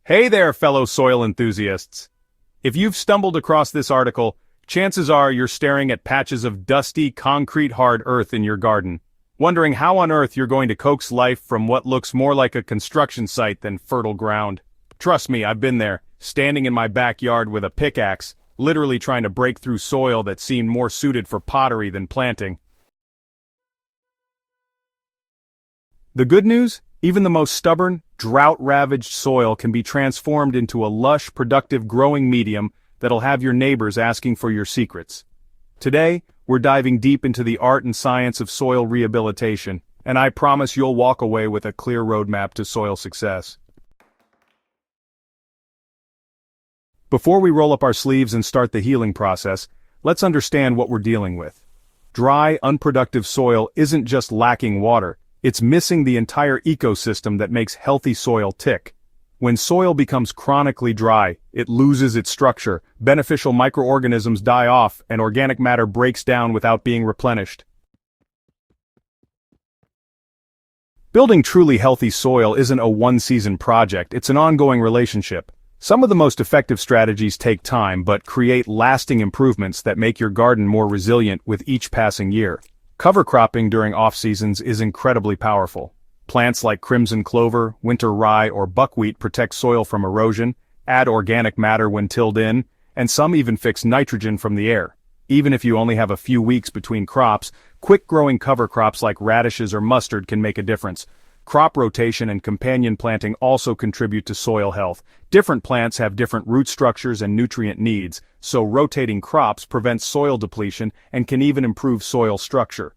Hey there, fellow soil enthusiasts! If you've stumbled across this article, chances are you're staring at patches of dusty, concrete-hard earth in your garden, wondering how on earth you're going to coax life from what looks more like a construction site than fertile ground. Trust me, I've been there, standing in my backyard with a pickaxe, literally trying to break through soil that seemed more suited for pottery than planting. The good news? Even the most stubborn, drought-ravaged soil can be transformed into a lush, productive growing medium that'll have your neighbors asking for your secrets. Today, we're diving deep into the art and science of soil rehabilitation, and I promise you'll walk away with a clear roadmap to soil success. Before we roll up our sleeves and start the healing process, let's understand what we're dealing with. Dry, unproductive soil isn't just lacking water. It's missing the entire ecosystem that makes healthy soil tick. When soil becomes chronically dry, it loses its structure, beneficial microorganisms die off, and organic matter breaks down without being replenished. Building truly healthy soil isn't a one-season project, it's an ongoing relationship. Some of the most effective strategies take time but create lasting improvements that make your garden more resilient with each passing year. Cover cropping during off-seasons is incredibly powerful. Plants like crimson clover, winter rye, or buckwheat protect soil from erosion, add organic matter when tilled in, and some even fix nitrogen from the air. Even if you only have a few weeks between crops, quick-growing cover crops like radishes or mustard can make a difference. Crop rotation and companion planting also contribute to soil health. Different plants have different root structures and nutrient needs, so rotating crops prevents soil depletion and can even improve soil structure.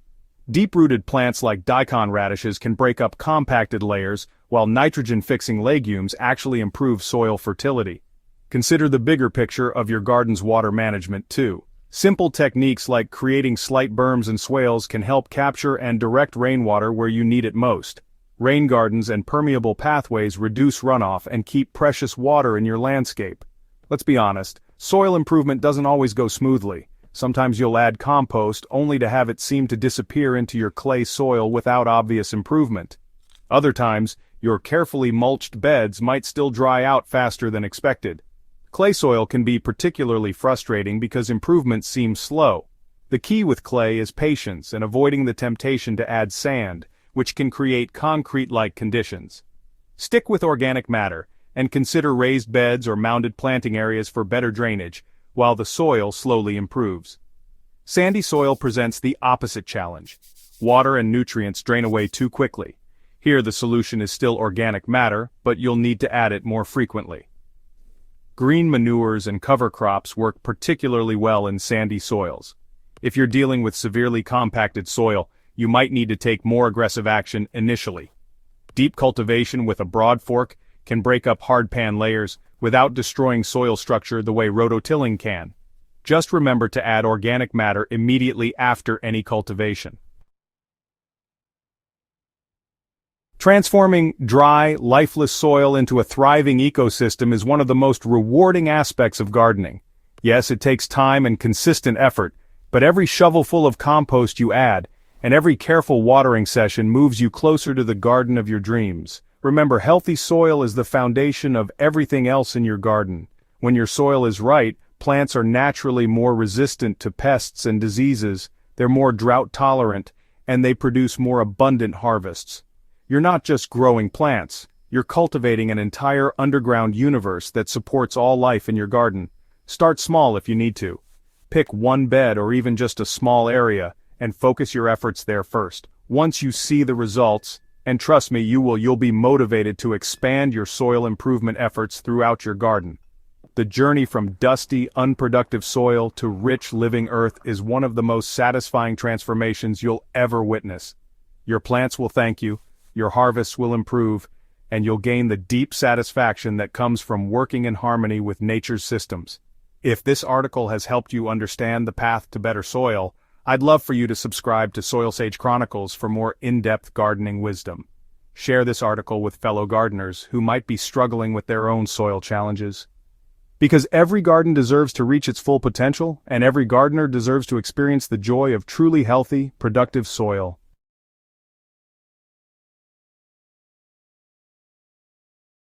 Deep-rooted plants like daikon radishes can break up compacted layers, while nitrogen-fixing legumes actually improve soil fertility. Consider the bigger picture of your garden's water management too. Simple techniques like creating slight berms and swales can help capture and direct rainwater where you need it most. Rain gardens and permeable pathways reduce runoff and keep precious water in your landscape. Let's be honest, soil improvement doesn't always go smoothly. Sometimes you'll add compost only to have it seem to disappear into your clay soil without obvious improvement. Other times, your carefully mulched beds might still dry out faster than expected. Clay soil can be particularly frustrating because improvements seem slow. The key with clay is patience and avoiding the temptation to add sand, which can create concrete-like conditions. Stick with organic matter, and consider raised beds or mounded planting areas for better drainage, while the soil slowly improves. Sandy soil presents the opposite challenge. Water and nutrients drain away too quickly. Here the solution is still organic matter, but you'll need to add it more frequently. Green manures and cover crops work particularly well in sandy soils. If you're dealing with severely compacted soil, you might need to take more aggressive action initially. Deep cultivation with a broad fork can break up hardpan layers without destroying soil structure the way rototilling can. Just remember to add organic matter immediately after any cultivation. Transforming dry, lifeless soil into a thriving ecosystem is one of the most rewarding aspects of gardening. Yes, it takes time and consistent effort, but every shovelful of compost you add, and every careful watering session moves you closer to the garden of your dreams. Remember, healthy soil is the foundation of everything else in your garden. When your soil is right, plants are naturally more resistant to pests and diseases, they're more drought-tolerant, and they produce more abundant harvests. You're not just growing plants, you're cultivating an entire underground universe that supports all life in your garden. Start small if you need to. Pick one bed or even just a small area, and focus your efforts there first. Once you see the results, and trust me, you'll be motivated to expand your soil improvement efforts throughout your garden. The journey from dusty, unproductive soil to rich, living earth is one of the most satisfying transformations you'll ever witness. Your plants will thank you, your harvests will improve, and you'll gain the deep satisfaction that comes from working in harmony with nature's systems. If this article has helped you understand the path to better soil, I'd love for you to subscribe to Soil Sage Chronicles for more in-depth gardening wisdom. Share this article with fellow gardeners who might be struggling with their own soil challenges. Because every garden deserves to reach its full potential, and every gardener deserves to experience the joy of truly healthy, productive soil.